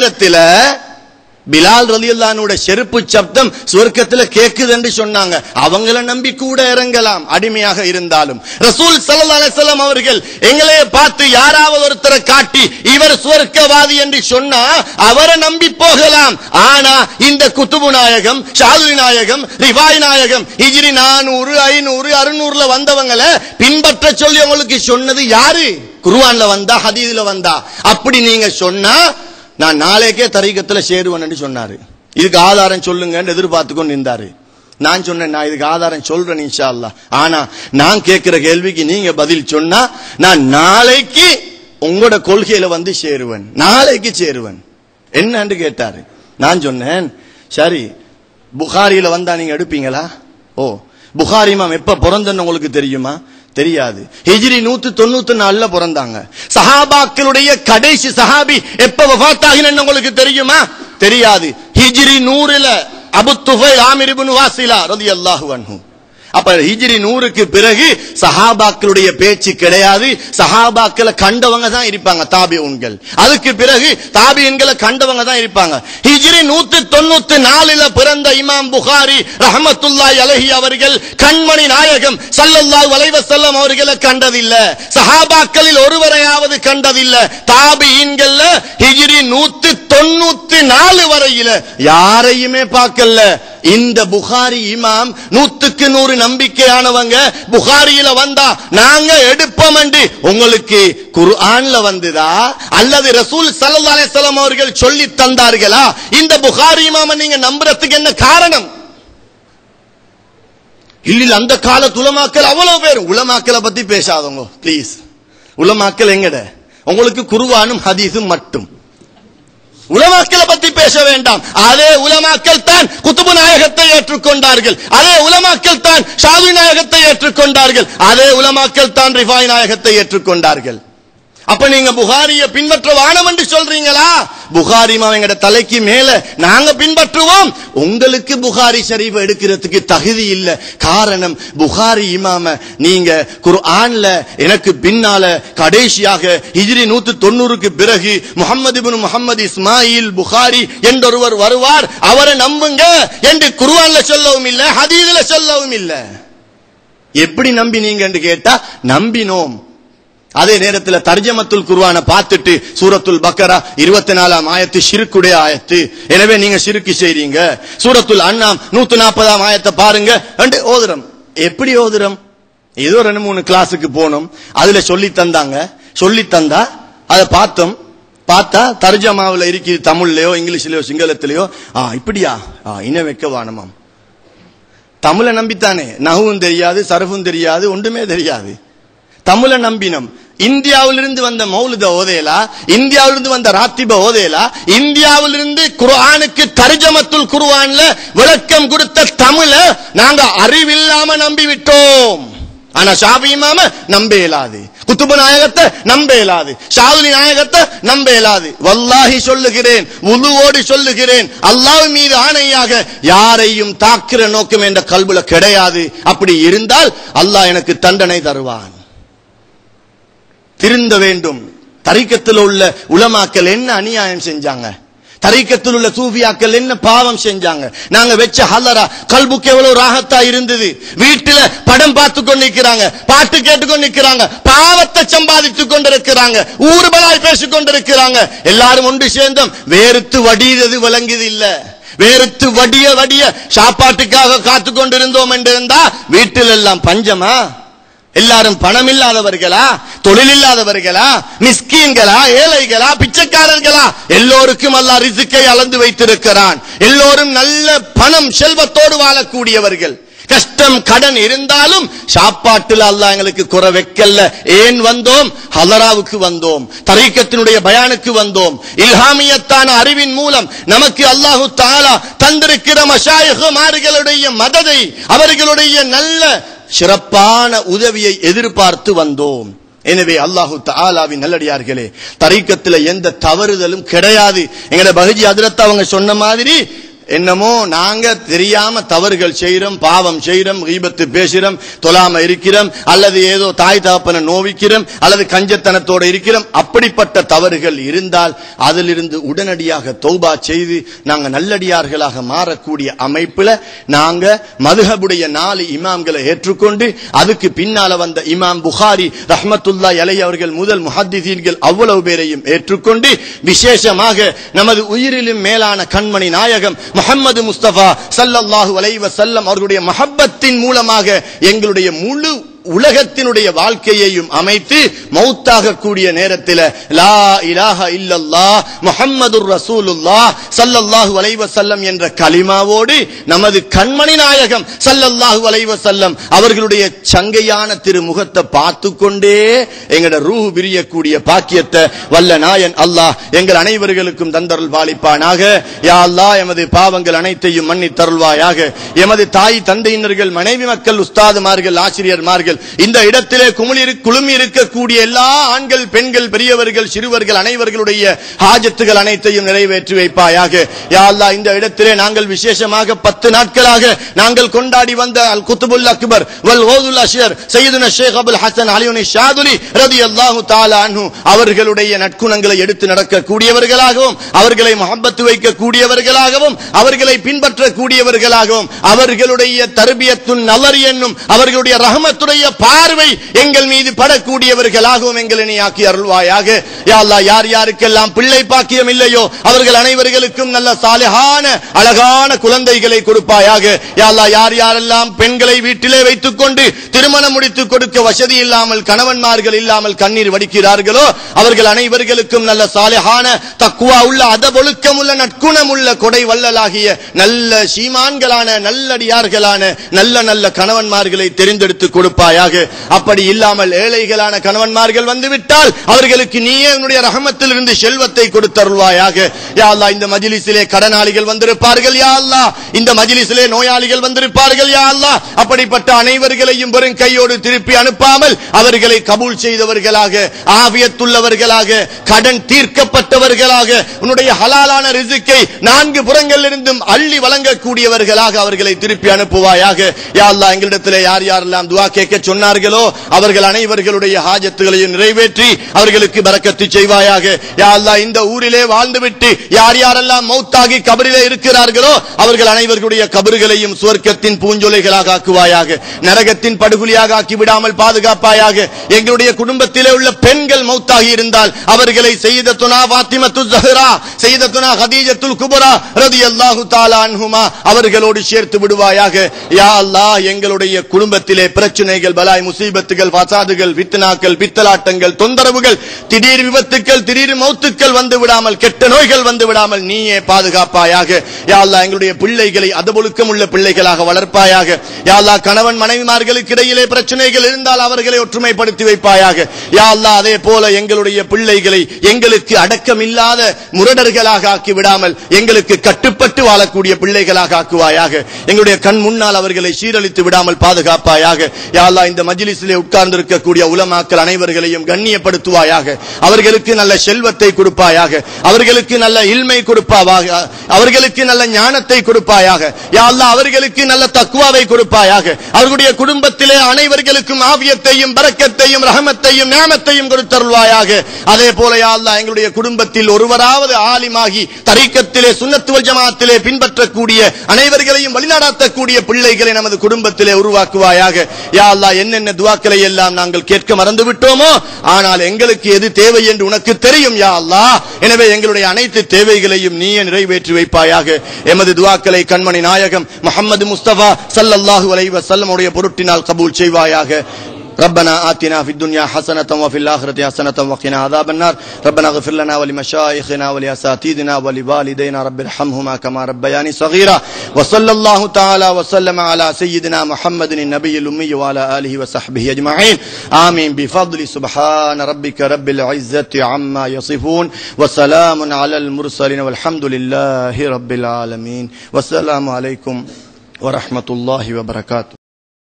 நேரத்தில் பிலால் ரலியல்லாஹு அன்ஹுவோட செருப்பு சப்தம் சுவர்க்கத்துல கேக்குது என்று சொன்னாங்க. அவங்கள நம்பி கூட இறங்கலாம், அடிமையாக இருந்தாலும். ரசூல் ஸல்லல்லாஹு அலைஹி வஸல்லம் அவர்கள் எங்களை பார்த்து யாராவது ஒருத்தரை காட்டி இவர் சுவர்க்கவாதி என்று சொன்னா அவரை நம்பி போகலாம். ஆனா இந்த குத்துபு நாயகம், ஷாதுலி நாயகம், ரிவாய் நாயகம் ஹிஜ்ரி 400 500 600ல வந்தவங்களை பின்பற்ற சொல்லி உங்களுக்கு சொன்னது யாரு? குர்ஆன்ல வந்தா ஹதீஸ்ல வந்தா? அப்படி நீங்க சொன்னா நான் நாளைக்கே தரீகத்துல சேருவேன் சொன்னாரு. இதுக்கு ஆதாரம் சொல்லுங்க எதிர்பார்த்து கொண்டு இருந்தாரு. நான் சொன்னேன், நான் இதுக்கு ஆதாரம் சொல்றேன் இன்ஷா அல்லாஹ். ஆனா நான் கேட்கிற கேள்விக்கு நீங்க பதில் சொன்னா நான் நாளைக்கு உங்களோட கொள்கையில வந்து சேருவேன், நாளைக்கு சேருவேன் என்னன்னு கேட்டாரு. நான் சொன்னேன், சரி புகாரியில வந்தா நீங்க எடுப்பீங்களா? ஓ, புகாரி இமாம் எப்ப பிறந்தன்னு உங்களுக்கு தெரியுமா? தெரியாது. ஹிஜ்ரி 194ல பிறந்தாங்க. சஹாபாக்களுடைய கடைசி சஹாபி எப்ப வஃபாத் ஆகினான்னு உங்களுக்கு தெரியுமா? தெரியாது. ஹிஜ்ரி 100ல அபு துஃபைல் ஆமிர் இப்னு வாசிலா ரலியல்லாஹு அன்ஹு. அப்ப ஹிஜ்ரி 100க்கு பிறகு சஹாபாக்களுடைய பேச்சு கிடையாது. சஹாபாக்களை கண்டவங்க தான் இருப்பாங்க தாபிஊன்கள். அதுக்கு பிறகு தாபிஈன்களை கண்டவங்க தான் இருப்பாங்க. ஹிஜ்ரி 194ல பிறந்த இமாம் புகாரி ரஹ்மத்துல்லாஹி அலைஹி அவர்கள் கண்மணி நாயகம் ஸல்லல்லாஹு அலைஹி வஸல்லம் அவர்களை கண்டதில்ல, சஹாபாக்களில் ஒருவரையாவது கண்டதில்ல. தாபிஈன்கள்ல ஹிஜ்ரி 194 வரையில யாரையுமே பார்க்கல. இந்த புகாரி இமாம் 100க்கு 100 நம்பிக்கையானவங்க. புகாரியில வந்தா நாங்க எடுப்போம் என்று உங்களுக்கு குர்ஆன்ல வந்ததா அல்லது ரசூல் ஸல்லல்லாஹு அலைஹி வஸல்லம் அவர்கள் சொல்லி தந்தார்களா? இந்த புகாரி இமாமை நீங்க நம்புறதுக்கு என்ன காரணம்? இல்ல, அந்த காலத்து உலமாக்கள் அவ்வளவு பேர். உலமாக்களை பத்தி பேசாதவங்க பிளீஸ். உலமாக்கள் எங்கட? உங்களுக்கு குர்ஆனும் ஹதீஸும் மட்டும். உலமாக்களை பத்தி பேச வேண்டாம். அதே உலமாக்கள் தான் குத்துபு நாயகத்தை ஏற்றுக்கொண்டார்கள். அதே உலமாக்கள் தான் ஷாதுலி நாயகத்தை ஏற்றுக்கொண்டார்கள். அதே உலமாக்கள் தான் ரிஃபாய் நாயகத்தை ஏற்றுக்கொண்டார்கள். அப்ப நீங்க புகாரியை பின்பற்ற வானம் என்று சொல்றீங்களா? புகாரி இமாம் எங்கட தலைக்கு மேல நாங்க பின்பற்றுவோம். உங்களுக்கு புகாரி ஷரீஃப் எடுக்கிறதுக்கு தகுதி இல்ல. காரணம், புகாரி இமாம நீங்க குர்ஆன்ல எனக்கு பின்னால கடைசியாக ஹிஜ்ரி 190க்கு பிறகு முஹம்மது இப்னு முஹம்மது இஸ்மாயில் புகாரி என்றொருவர் வருவார், அவரை நம்புங்க என்று குர்ஆன்ல சொல்லவும் இல்ல, ஹதீஸ்ல சொல்லவும் இல்ல. எப்படி நம்பினீங்க என்று கேட்டா நம்பினோம். அதே நேரத்தில் தர்ஜமத்துல் குர்ஆனை பார்த்துட்டு சூரத்துல் பக்கரா 24ஆம் ஆயத்து ஷிர்க்குடைய ஆயத்து, எனவே நீங்க ஷிர்க்கு செய்றீங்க. சூரத்துல் அன்ஆம் 140ஆம் ஆயத்தை பாருங்க என்று ஓதுறோம். எப்படி ஓதுறோம்? ஏதோ 2-3 கிளாஸுக்கு போனோம், அதுல சொல்லி தந்தாங்க. சொல்லி தந்தா அதை பார்த்தோம். பார்த்தா தர்ஜமாவில் இருக்குது, தமிழ்லயோ இங்கிலீஷ்லயோ சிங்களத்திலயோ. இப்படியா இன வைக்க வானமாம். தமிழை நம்பித்தானே, நஹுவும் தெரியாது, சரஃபும் தெரியாது, ஒன்றுமே தெரியாது. தமிழை நம்பினம். இந்தியாவிலிருந்து வந்த மௌலித ஓதேலா, இந்தியாவிலிருந்து வந்த ராத்திப ஓதேலா, இந்தியாவிலிருந்து குர்ஆனுக்கு தர்ஜமத்துல் குர்ஆன்ல விளக்கம் கொடுத்த தமிழ நாங்க அறிவில்லாம நம்பிவிட்டோம். ஆனா ஷாஃபி இமாம நம்ப இயலாது, குத்துபு நாயகத்தை நம்ப இயலாது, ஷாதுலி நாயகத்தை நம்ப இயலாது. வல்லாஹி சொல்லுகிறேன், வுதுவோடு சொல்லுகிறேன், அல்லாஹ் மீது ஆணையாக யாரையும் தாக்குற நோக்கம் என்ற கல்புல கிடையாது. அப்படி இருந்தால் அல்லாஹ் எனக்கு தண்டனை தருவான். திருந்த வேண்டும். தரீக்கத்தில் உள்ள உலமாக்கள் என்ன அநியாயம் செஞ்சாங்க? தரீக்கத்தில் உள்ள சூஃபியாக்கள் என்ன பாவம் செஞ்சாங்க? நாங்க வெச்ச ஹலரா கல்புக்கு எவ்வளவு ராகத்தா இருந்தது. வீட்டுல படம் பார்த்து கொண்டிருக்கிறாங்க, பாட்டு கேட்டுக்கொண்டிருக்கிறாங்க, பாவத்தை சம்பாதித்துக் கொண்டிருக்கிறாங்க, ஊர்வலாய் பேசிக் கொண்டிருக்கிறாங்க. எல்லாரும் ஒன்று சேர்ந்தோம். வேறுத்து வடியது விளங்குது இல்ல, வேறுத்து வடிய வடிய சாப்பாட்டுக்காக காத்து கொண்டிருந்தோம் என்றிருந்தா வீட்டில் எல்லாம் பஞ்சமா? எல்லாரும் பணம் இல்லாதவர்களா, தொழில் இல்லாதவர்களா, மிஸ்கீன்களா, ஏழைகளா, பிச்சைக்காரர்களா? எல்லோருக்கும் அல்லாஹ் ரிஸ்கை அளந்து வைத்திருக்கிறான். எல்லோரும் நல்ல பணம் செல்வத்தோடு வாழக்கூடியவர்கள். கஷ்டம் கடன் இருந்தாலும் சாப்பாட்டில் அல்லாஹ் எங்களுக்கு குறை வைக்கல. ஏன் வந்தோம்? ஹலராவுக்கு வந்தோம், தரீக்கத்தினுடைய பயானுக்கு வந்தோம். இல்ஹாமியத்தான அறிவின் மூலம் நமக்கு அல்லாஹு தஆலா தந்திருக்கிற மஷாயிஹ்மார்களுடைய மததை, அவர்களுடைய நல்ல சிறப்பான உதவியை எதிர்பார்த்து வந்தோம். எனவே அல்லாஹு தஆலாவின் நல்லடியார்களே, தரீக்கத்தில் எந்த தவறுதலும் கிடையாது. எங்கட பஹஜி ஹஜ்ரத் அவங்க சொன்ன மாதிரி என்னமோ நாங்க தெரியாம தவறுகள் செய்யறோம், பாவம் செய்யறோம், கீபத்து பேசுறோம், தொழாம இருக்கிறோம், அல்லது ஏதோ தாய் தகப்பனை நோவிக்கிறோம், அல்லது கஞ்சத்தனத்தோட இருக்கிறோம். அப்படிப்பட்ட தவறுகள் இருந்தால் அதிலிருந்து உடனடியாக தௌபா செய்து நாங்க நல்லடியார்களாக மாறக்கூடிய அமைப்புல நாங்க மதுஹபுடைய 4 இமாம்களை ஏற்றுக்கொண்டு அதுக்கு பின்னால வந்த இமாம் புகாரி ரஹ்மத்துல்லாஹி அலைஹி அவர்கள் முதல் முஹத்திஸீன்கள் அவ்வளவு பேரையும் ஏற்றுக்கொண்டு விசேஷமாக நமது உயிரிலும் மேலான கண்மணி நாயகம் முஹம்மது முஸ்தபா ஸல்லல்லாஹு அலைஹி வஸல்லம் அவர்களுடைய மஹப்பத்தின் மூலமாக எங்களுடைய முழு உலகத்தினுடைய வாழ்க்கையையும் அமைத்து மௌத்தாக கூடிய நேரத்தில் லா இலாஹ இல்லல்லாஹ் முஹம்மதுர் ரசூலுல்லாஹ் ஸல்லல்லாஹு அலைஹி வஸல்லம் என்ற கலிமாவோடு நமது கண்மணி நாயகம் ஸல்லல்லாஹு அலைஹி வஸல்லம் அவர்களுடைய சங்கையான திருமுகத்தை பார்த்து கொண்டே எங்கட ரூஹ் பிரியக்கூடிய பாக்கியத்தை வல்ல நாயன் அல்லாஹ் எங்கள் அனைவர்களுக்கும் தந்தருள் பாலிப்பானாக. யா அல்லாஹ் எமது பாவங்கள் அனைத்தையும் மன்னித் தருள்வாயாக. எமது தாய் தந்தையினர்கள், மனைவி மக்கள், உஸ்தாதுமார்கள், ஆசிரியர்மார்கள், இந்த இடத்திலே குழுமி இருக்கக்கூடிய எல்லா ஆண்கள், பெண்கள், பெரியவர்கள், சிறுவர்கள் அனைவர்களுடைய ஹாஜத்துகள் அனைத்தையும் நிறைவேற்றி வைப்பாயாக. யா அல்லாஹ் இந்த இடத்திலே நாங்கள் விசேஷமாக 10 நாட்களாக நாங்கள் கொண்டாடி வந்த அல் குத்துபுல் அக்பர் வல் கௌதுல் அஷ்ஹர் சையதுனா ஷேக் அபுல் ஹசன் அலியுனி ஷாதுலி ரலியல்லாஹு தஆலா அன்ஹு அவர்களுடைய நற்குணங்களை எடுத்து நடக்கக்கூடியவர்களாகவும், அவர்களை முஹப்பத் வைக்கக்கூடியவர்களாகவும், அவர்களை பின்பற்றக்கூடியவர்களாகவும், அவர்களுடைய தர்பியத்துன் நலர் என்னும் அவர்களுடைய ரஹமத்துடைய பார்வை எங்கள் மீது படக்கூடியவர்களாகவும் எங்களை நீ ஆக்கி அருள்வாயாக. யா அல்லாஹ் யார் யாருக்கெல்லாம் பிள்ளை பாக்கியம் இல்லையோ அவர்கள் அனைவர்களுக்கும் நல்ல சாலிஹான அழகான குழந்தைகளை கொடுப்பாயாக. யா அல்லாஹ் யார் யாரெல்லாம் பெண்களை வீட்டிலே வைத்துக் கொண்டு திருமணம் முடித்துக் கொடுக்க வசதி இல்லாமல், கணவன்மார்கள் இல்லாமல் கண்ணீர் வடிக்கிறார்களோ அவர்கள் அனைவர்களுக்கும் நல்ல சாலிஹான தக்வா உள்ள, அதபொழுக்கம் உள்ள, நற்குணம் உள்ள, கொடை வள்ளலாகிய நல்ல சீமான்களான நல்லடியார்களான நல்ல நல்ல கணவன்மார்களை தெரிந்தெடுத்து கொடுப்பாயாக. அப்படி இல்லாமல் ஏழைகளான கணவன்மார்கள் வந்துவிட்டால் அவர்களுக்கு நீயே உன்னுடைய ரஹமத்தில் இருந்து செல்வத்தை கொடுத்தருள்வாயாக. யா அல்லாஹ் இந்த மஜ்லிஸிலே கடனாளிகள் வந்திருப்பார்கள், யா அல்லாஹ் இந்த மஜ்லிஸிலே நோயாளிகள் வந்திருப்பார்கள், யா அல்லாஹ் அப்படிப்பட்ட அனைவர்களையும் வெறும் கையோடு திருப்பி அனுப்பாமல் அவர்களை கபூல் செய்தவர்களாக, ஆஃபியத்துள்ளவர்களாக, கடன் தீர்க்கப்பட்டவர்களாக, உன்னுடைய ஹலாலான ரிஸ்கை 4 புறங்களிலிருந்தும் அள்ளி வழங்கக்கூடியவர்களாக அவர்களை திருப்பி அனுப்புவாயாக. யா அல்லாஹ் எங்களிடத்திலே யார் யாரெல்லாம் துஆ கேட்க சொன்னார்களோ அவர்கள் அனைவர்களுடைய ஹாஜத்துகளையும் நிறைவேற்றி அவர்களுக்கு பரக்கத்து செய்வாயாக. யா அல்லாஹ் இந்த ஊரிலே வாழ்ந்துவிட்டு யார் யாரெல்லாம் மௌத்தாகி கபரிலே இருக்கிறார்களோ அவர்கள் அனைவர்களுடைய கபறுகளையும் சுவர்க்கத்தின் பூஞ்சொலைகளாக ஆக்குவாயாக, நரகத்தின் படுகொலியாக ஆக்கி விடாமல் பாதுகாப்பாயாக. எங்களுடைய குடும்பத்திலே உள்ள பெண்கள் மௌத்தாகி இருந்தால் அவர்களை சையதத்துனா ஃபாத்திமத்து ஸஹ்ரா, சையதத்துனா ஹதீஜத்துல் குப்ரா ரலியல்லாஹு தஆலா அன்ஹுமா அவர்களோடு சேர்த்து விடுவாயாக. யா அல்லாஹ் எங்களுடைய குடும்பத்திலே பிரச்சனைகள், பலாய், முசீபத்துகள், ஃபசாதுகள், ஃபித்னாக்கள், பித்தலாட்டங்கள், தொந்தரவுகள், திடீர் விபத்துக்கள், திடீர் மௌத்துக்கள் வந்து விடாமல், கெட்ட நோய்கள் வந்து விடாமல் நீயே பாதுகாப்பாயாக. யா அல்லாஹ் எங்களுடைய பிள்ளைகளை அதபொழுக்கம் உள்ள பிள்ளைகளாக வளர்ப்பாயாக. யா அல்லாஹ் கணவன் மனைவிமார்களுக்கு இடையிலே பிரச்சனைகள் இருந்தால் அவர்களை ஒற்றுமைப்படுத்தி வைப்பாயாக. யா அல்லாஹ் அதே போல எங்களுடைய பிள்ளைகளை எங்களுக்கு அடக்கமில்லாத முரடர்களாக ஆக்கி விடாமல் எங்களுக்கு கட்டுப்பட்டு வாழக்கூடிய பிள்ளைகளாக ஆக்குவாயாக. எங்களுடைய கண் முன்னால் அவர்களை சீரழித்து விடாமல் பாதுகாப்பாயாக. யா அல்லாஹ் இந்த மஜ்லிஸிலே உட்கார்ந்து இருக்கக்கூடிய உலமாக்கள் அனைவர்களையும் கண்ணியப்படுத்துவாயாக. அவர்களுக்கு நல்ல செல்வத்தை கொடுப்பாயாக, அவர்களுக்கு நல்ல இல்மை கொடுப்பாயாக, அவர்களுக்கு நல்ல ஞானத்தை கொடுப்பாயாக. யா அல்லாஹ் அவர்களுக்கு நல்ல தக்வாவை கொடுப்பாயாக. அவர்களுடைய குடும்பத்திலே அனைவர்களுக்கும் ஆஃபியத்தையும் பரக்கத்தையும் ரஹமத்தையும் நிஅமத்தையும் கொடுத்தருள்வாயாக. அதே போல யா அல்லாஹ் எங்களுடைய குடும்பத்தில் ஒருவராவது ஆலிமாகி தரீக்கத்திலே சுன்னத் வல் ஜமாஅத்திலே பின்பற்றக்கூடிய அனைவர்களையும் வழிநடத்தக்கூடிய பிள்ளைகளை நமது குடும்பத்திலே உருவாக்குவாயாக. யா அல்லாஹ் என்னென்ன துஆக்களை எல்லாம் நாங்கள் கேட்க மறந்து விட்டோமோ ஆனால் எங்களுக்கு எது தேவை என்று உனக்கு தெரியும் யா அல்லாஹ். எனவே எங்களுடைய அனைத்து தேவைகளையும் நீயே நிறைவேற்றி வைப்பாயாக. எமது துஆக்களை கண்மணி நாயகம் முஹம்மது முஸ்தபா ஸல்லல்லாஹு அலைஹி வஸல்லம் உடைய பொருட்டினால் கபூல் செய்வாயாக. ربنا آتنا في الدنيا حسنة وفي الآخرة حسنة وقنا عذاب النار. ربنا اغفر لنا ولمشايخنا ولأساتذتنا ولوالدينا رب ارحمهما كما ربياني صغيرا. وصلى الله تعالى وسلم على سيدنا محمد النبي الأمي وعلى آله وصحبه أجمعين. آمين بفضل سبحان ربك رب العزة عما يصفون وسلام على المرسلين والحمد لله رب العالمين. والسلام عليكم ورحمة الله وبركاته.